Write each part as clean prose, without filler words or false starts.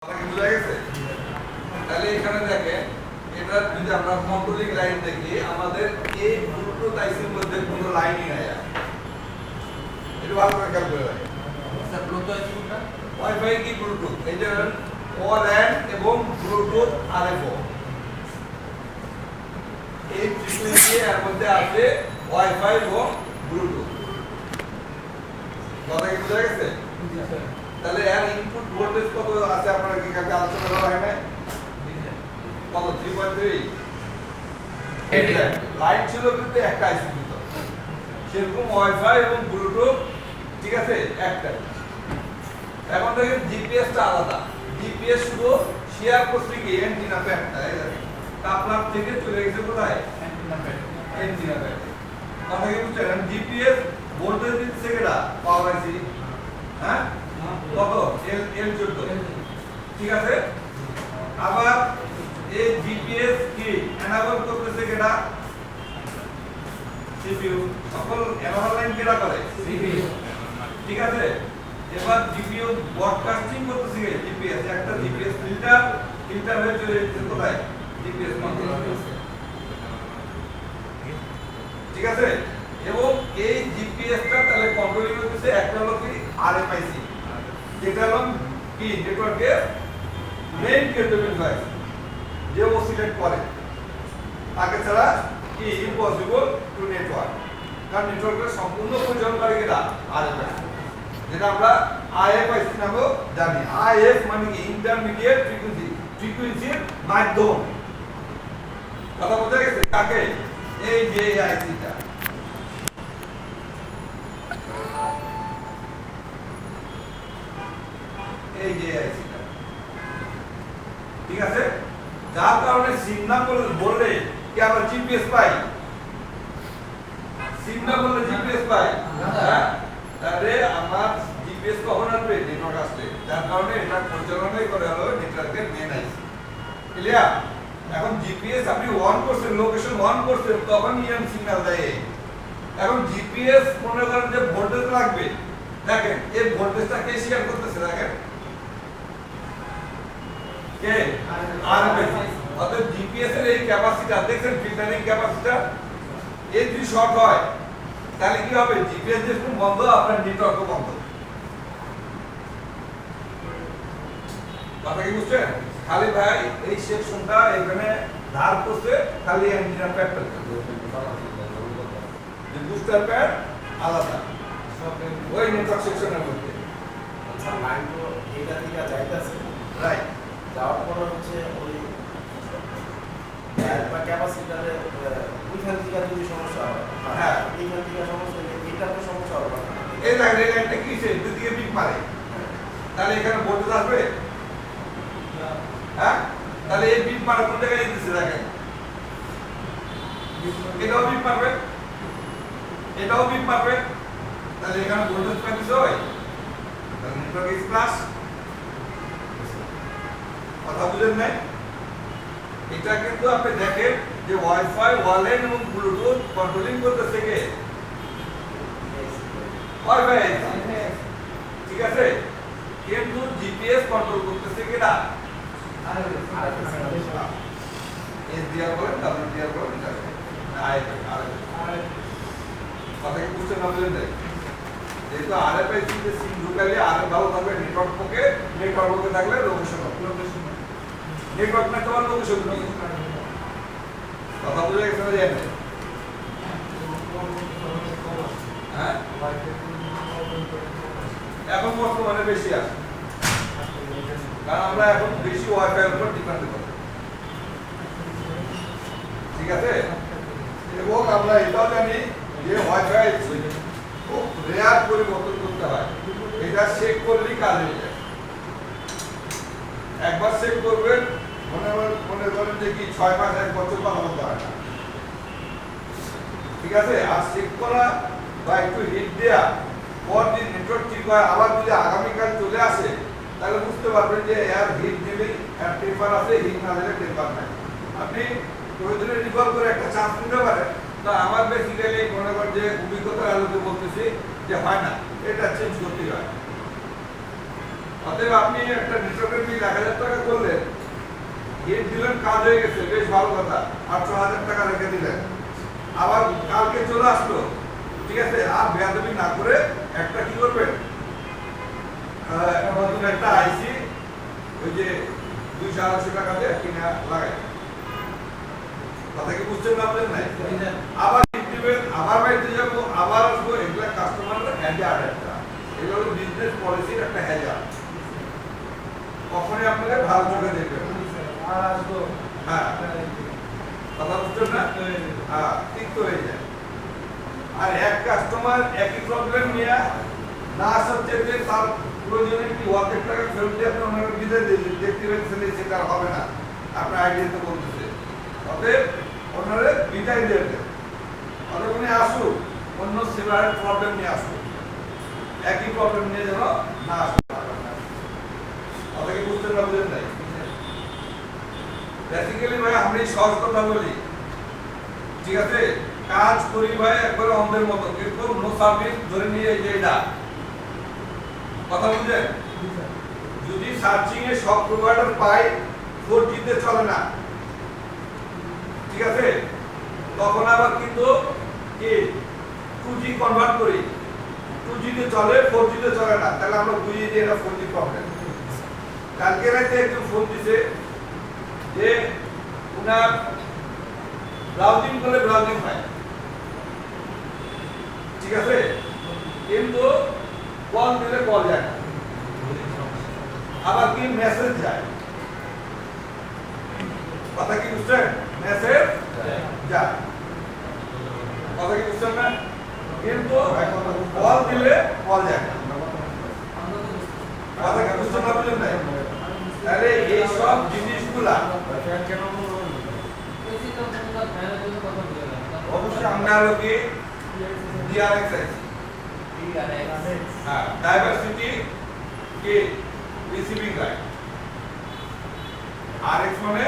বুঝা গেছে? তাহলে এখানে দেখেন, এটা যদি আমরা কন্ট্রোলিং লাইন দেখি, আমাদের এই ব্লুটুথ আইসির মধ্যে কোনো লাইনই নাই। এটা ভালো করে খেয়াল করে রাখেন। স্যার ব্লুটুথ আইসি কোনটা? ওয়াইফাই কি ব্লুটুথ? এই যে ওয়ালএন এবং ব্লুটুথ আরএফও। এই ফ্রিকোয়েন্সি এর মধ্যে আছে ওয়াইফাই এবং ব্লুটুথ। কথা কি বুঝা গেছে? তাহলে এর ইনপুট ভোল্টেজ কত আছে আপনারা কি কাছে আলোচনা করা হয় না? কত 3.3 লাইট ছিল কিন্তু একটা আইসি দিত, সেরকম ওয়াইফাই এবং ব্লুটুথ ঠিক আছে একটা। এখন দেখেন জিপিএসটা আলাদা। জিপিএস শুধু শেয়ার করছে কি অ্যান্টেনা প্যাডটা, এই দেখেন কাপলার থেকে চলে গেছে কোথায়? Antenna pad. কথা কি বুঝছেন? জিপিএস ভোল্টেজ দিচ্ছে কেডা? পাওয়ার আইসি। হ্যাঁ কত? L14 ঠিক আছে। আবার এই জিপিএস কি এনাবল করতেছে কেডা? সিপিইউ। সকল এনাবল লাইন কেডা করে? সিপিইউ ঠিক আছে। এবার জিপিইউ ব্রডকাস্টিং করতেছে কি জিপিএস, একটা জিপিএস ফিল্টার হয়ে চলে যাচ্ছে কোথায়? জিপিএস কন্ট্রোল ঠিক আছে। এবং এই জিপিএসটা তাহলে কন্ট্রোলিং করতেছে একটা হলো কি আরএফআইসি, যেটা হলো কি নেটওয়ার্কের মেইন কেন্দ্রবিন্দু ডিভাইস, যে অসিলেট করে, তাকে ছাড়া কি ইম্পসিবল টু নেটওয়ার্ক। কারণ নেটওয়ার্কের সম্পূর্ণ পরিচালনকারী কেটা? আরএফআইসি, যেটা আমরা আইএফআইসি নামেও জানি। আইএফ মানে কি ইন্টারমিডিয়েট ফ্রিকোয়েন্সি, ফ্রিকোয়েন্সির মাধ্যম। কথা বোঝা গেছে? কাকে? এই যে আইসিটা, এই যে আইসিটা ঠিক আছে। যার কারণে সিগন্যাল বললে কি আমরা জিপিএস পাই? সিগন্যাল বললে জিপিএস পাই? হ্যাঁ, তাহলে আমার জিপিএস কখন আসবে? নেটওয়ার্ক আসবে। যার কারণে এটা পরিচালনাই করে হলো নেটওয়ার্কের মেইন আইসি। ক্লিয়ার? এখন জিপিএস আপনি অন করছেন, লোকেশন অন করছেন, তখন ইএম সিগন্যাল দেয়। এখন জিপিএস মনে করেন যে ভোল্টেজ লাগবে, দেখেন এই ভোল্টেজটা কে শেয়ার করতেছে? দেখেন কে? আরএফআইসি। অর্থাৎ জিপিএস এর এই ক্যাপাসিটর দেখেন, ফিল্টারিং ক্যাপাসিটর, এই যদি শর্ট হয় তাহলে কি হবে? জিপিএস যেরকম বন্ধ, আপনার নেটওয়ার্কও বন্ধ। কথা কি বুঝছেন? খালি ভাই এই সেকশনটা এখানে ধার করতে খালি অ্যান্টেনা প্যাডটা, যে বুস্টার প্যাড আলাদা ওই নেটওয়ার্ক সেকশনের মধ্যে। আচ্ছা, লাইন তো এইটা থেকে যাইতেছে, রাইট। যাওয়ার পর হচ্ছে ওই বা ক্যাপাসিটারে ওইখান থেকে যদি সমস্যা হয়, হ্যাঁ এইখান থেকে সমস্যা হলে এটা তো সমস্যা হবে না। এই দেখেন এই লাইনটা কি সে দুদিকে পিক মারে, তাহলে এখানে ভোল্টেজ আসবে? হ্যাঁ, তাহলে এই পিক মারা কোন জায়গায় যেতেছে? দেখেন এটাও পিক মারবে, এটাও পিক মারবে, তাহলে এখানে ভোল্টেজ পাইছে হয়, তাহলে নেটওয়ার্ক ইজ প্লাস। কথা বুঝেন নাই? এটা কিন্তু আপনি দেখেন যে ওয়াইফাই, ওয়ালএন এবং ব্লুটুথ কন্ট্রোলিং করতেছে কে? ওয়াইফাই ঠিক আছে। কিন্তু জিপিএস কন্ট্রোল করতেছে কেডা? এসডিআর বলেন, ডব্লিউডিআর বলেন, কথা কি বুঝতে না বুঝলেন? যেহেতু আরএফআইসি তে সিম ঢুকালে আরএফ ভালো থাকবে, নেটওয়ার্ক পক্ষে, নেটওয়ার্ক পক্ষে থাকলে লোকেশন, নেটওয়ার্ক না তোমার লোকেশন। কথা বুঝে গেছে না? জানেন? হ্যাঁ, এখন বর্তমানে বেশি আছে, কারণ আমরা এখন বেশি ওয়াইফাই এর উপর ডিপেন্ড করি, ঠিক আছে। এবং আমরা এটাও জানি যে ওয়াইফাই খুব রেয়ার পরিবর্তন করতে হয়, এটা চেক করলেই কাজ হয়ে যায়। একবার চেক করবেন, মনে করেন যে কি 6 মাস 1 বছর কথা বলতে হয় না, ঠিক আছে। আর চেক করা বা একটু হিট দেয়া পর যদি নেটওয়ার্ক ঠিক হয়, আবার যদি আগামীকাল চলে আসে, তাহলে বুঝতে পারবেন যে এর হিট দিলেই এর টেম্পার আছে, হিট না দিলে টেম্পার নাই। আপনি প্রয়োজনে রিকল করে একটা চান্স নিতে পারেন। তা আমার বেসিক্যালি মনে করেন যে অভিজ্ঞতার আলোকে বলতেছি যে হয় না, এটা চেঞ্জ করতে হয়। অতএব আপনি একটা নেটওয়ার্কের বিল 1000 টাকা করলেন, গেট দিলেন, কাজ হয়ে গেছে, বেশ ভালো কথা, 8,000 টাকা রেখে দিলেন, আবার কালকে চলে আসলো, ঠিক আছে, আর বেয়াদবি না করে একটা কি করবেন, নতুন একটা আইসি ওই যে 200-250 টাকা দিয়ে কিনে লাগাই। কথা কি বুঝছেন না আপনাদের? নাই আবার দিবেন, আবার বাইরে যাবো, আবার আসবো, এগুলা কাস্টমারের হ্যাজার্ড একটা, এগুলো বিজনেস পলিসির একটা হ্যাজার্ড, কখনই আপনাদের ভালো চোখে দেখবেন আর আসবো। হ্যাঁ, কথা বুঝছেন না? হ্যাঁ, ঠিক তো হয়ে যায়। আর এক কাস্টমার একই প্রবলেম নিয়ে না আসার চাইতে তার প্রয়োজনে কি 1,00,000 টাকা ফেরত দিয়ে আপনি ওনাকে বিদায় দিয়ে দেখতে পাচ্ছেন, সেটা আর হবে না, আপনার আইডিয়াতে বলতেছে। অতএব ওনারে বিদায় দিয়ে দেন, অতএব উনি আসুক, অন্য সিমিলার প্রবলেম নিয়ে আসুক, একই প্রবলেম নিয়ে যেন না আসুক। অতএব বুঝতে না বুঝেন নাই। বেসিক্যালি ভাই আমি সহজ কথা বলি, ঠিক আছে, কাজ করি ভাই একবারে অন্ধের মতো, কিন্তু নো সার্ভিস ধরে নিয়ে এই যে এটা কথা বুঝেন। যদি সার্চিং এ সব প্রোভাইডার পাই 4G তে চলে না, ঠিক আছে, তখন আবার কিন্তু কি 2G কনভার্ট করি, 2G তে চলে, 4G তে চলে না, তাহলে আমরা বুঝি যে এটা 4G প্রবলেম। কালকে রাতে একজন ফোন দিছে যে উনার ব্রাউজিং করলে ব্রাউজিং হয়, ঠিক আছে, কিন্তু কল দিলে কল যায় না, আবার কি মেসেজ যায়, কথা কি বুঝছেন? মেসেজ যায়, কথা কি বুঝছেন না? কিন্তু কল দিলে কল যায় না, কথা কি বুঝছেন না? বুঝলেন নাই? তাহলে এই সব জিনিসগুলা অবশ্যই আমরা লোকে DRX আছে, হ্যাঁ, ডাইভার্সিটি কি রিসিভিং লাইন, RX মানে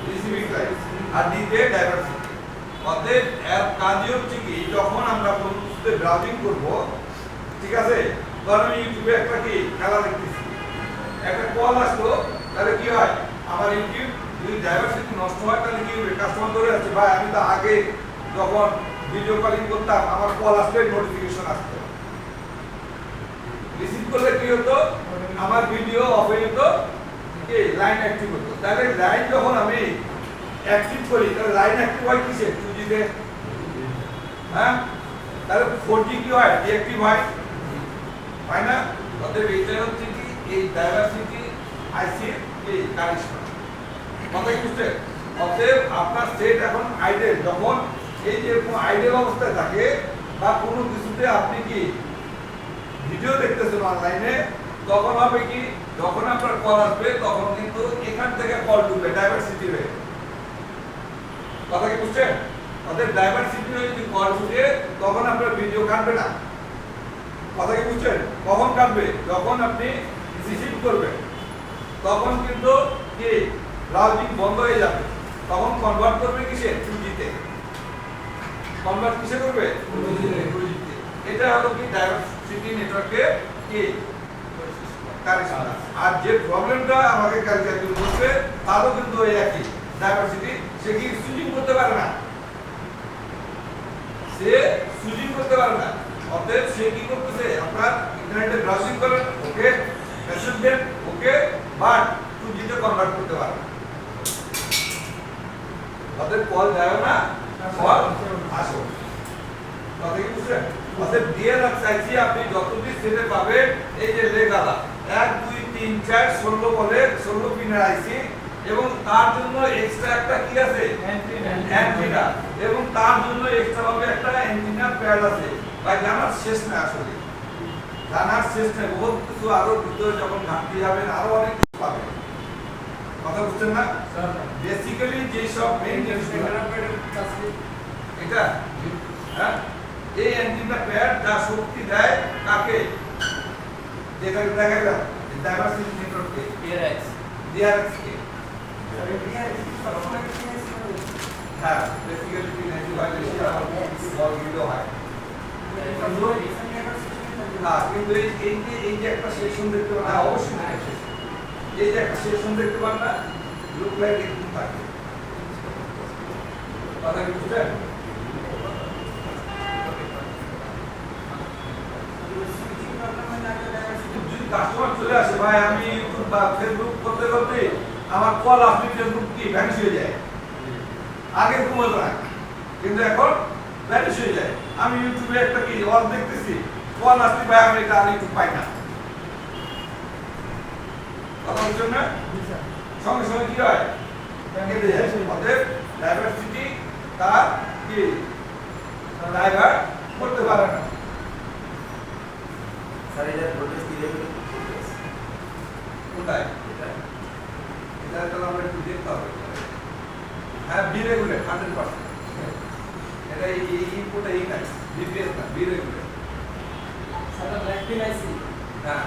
রিসিভিং লাইন, আর D তে ডাইভার্সিটি। অতএব এর কাজই হচ্ছে কি, যখন আমরা কোনো কিছুতে ব্রাউজিং করব, ঠিক আছে, ধরুন আমি ইউটিউবে একটা কি খেলা দেখতেছি, একটা কল আসলো, তাহলে কি হয়, আমার ইউটিউব যদি ডাইভার্সিটি নষ্ট হয় তাহলে কি হবে, কাস্টমার ধরে আছে, ভাই আমি তো আগে যখন ভিডিও কলিং করতাম আমার কল আসলে নোটিফিকেশন আসতো, রিসিভ করলে কি হতো, আমার ভিডিও অফ হয়ে যেত, কি লাইন অ্যাক্টিভ হতো। তাহলে লাইন যখন আমি অ্যাক্টিভ করি, তাহলে লাইন অ্যাক্টিভ হয় কিসে, 2G তে, হ্যাঁ, তাহলে 4G কি হয়, ডিঅ্যাক্টিভ হয়, হয় না? অতএব এইটা হচ্ছে কি এই ডাইভার্সিটি আইসি এই কানেকশন, কথা কি বুঝছেন? অতএব আপনার সেট এখন আইডেল, যখন এই যে কোনো আইডেল অবস্থায় থাকে বা কোনো কিছুতে আপনি কি ভিডিও দেখতেছেন অনলাইনে, তখন হবে কি, যখন আপনার কল আসবে তখন কিন্তু এখান থেকে কল ঢুকবে ডাইভার্সিটি হয়ে, কথা কি বুঝছেন? অতএব ডাইভার্সিটি হয়ে যদি কল ঢুকে তখন আপনার ভিডিও কাটবে না, কথা কি বুঝছেন? কখন কাটবে, যখন আপনি রিসিভ করবেন, তখন কিন্তু কি ব্রাউজিং বন্ধ হয়ে যাবে, তখন কনভার্ট করবে কিসে, 2G তে, কনভার্ট কিসে করবে, 2G তে। এটা হলো কি ডাইভার্সিটি নেটওয়ার্কের কি কানেকশন। আর যে প্রবলেমটা আমাকে কালকে একজন বলছে, তারও কিন্তু এই একই ডাইভার্সিটি, সে কি সুইচিং করতে পারে না, সে সুইচিং করতে পারে না। অতএব সে কি করতেছে, আপনার ইন্টারনেটে ব্রাউজিং করেন, ওকে, message then, okay, but 2G তে কনভার্ট করতে পারে না, অতএব কল যায় না, কল আসো, কথা কি বুঝছেন? অতএব DRX আইসি আপনি যতদিন সেটে পাবেন, এই যে লেখালা 1 2 3 4 16 বলে 16 পিনের আইসি, এবং তার জন্য এক্সট্রা একটা কি আছে, অ্যান্টিনা, এবং তার জন্য এক্সট্রা ভাবে একটা অ্যান্টিনা প্যাড আছে। ভাই জানার শেষ না, আসলে জানার শেষ নেই, বহুত কিছু আরো ভিতরে যখন ঘাটতে যাবেন আরো অনেক কিছু পাবেন, কথা বুঝছেন না? বেসিক্যালি যে সব মেইন জিনিসগুলো এটা, হ্যাঁ, এই অ্যান্টিনা প্যাড যা শক্তি দেয় কাকে, যেটা দেখা গেল ডাইভার্সিটি নেটওয়ার্ককে, DRX কে, হ্যাঁ, বেসিক্যালি 395 বেশি আর বল ভিডিও হয়, হ্যাঁ, কিন্তু এই যে একটা সেকশন দেখতে পান, হ্যাঁ, অবশ্যই না, এই যে একটা সেকশন দেখতে পান না, লুক লাইক এরকম থাকে। কথা কি বুঝলেন? যদি কাস্টমার চলে আসে, ভাই আমি ইউটিউব বা ফেসবুক করতে করতে আমার কল আপনি ফেসবুক কি ভ্যানিশ হয়ে যায়, আগে ঘুমোত না, কিন্তু এখন ভ্যানিশ হয়ে যায়। আমি ইউটিউবে একটা কি অল দেখতেছি, কল আসতে ভাই আমি এটা আর ইউটিউব পাই না। কথা বলছেন না? সঙ্গে সঙ্গে কি হয়, কেটে যায়। অতএব ডাইভার্সিটি তার কি ডাইভার্ট করতে পারে না। স্যার এটা ভোল্টেজ কি লেভেল? কোথায় এটা তো আমরা একটু দেখতে হবে। হ্যাঁ, বিরেগুলেট 100%। এটা এই ইনপুট এই না, বিপিএস না, বিরেগুলেট। স্যার ব্ল্যাক পিন আইসি হ্যাঁ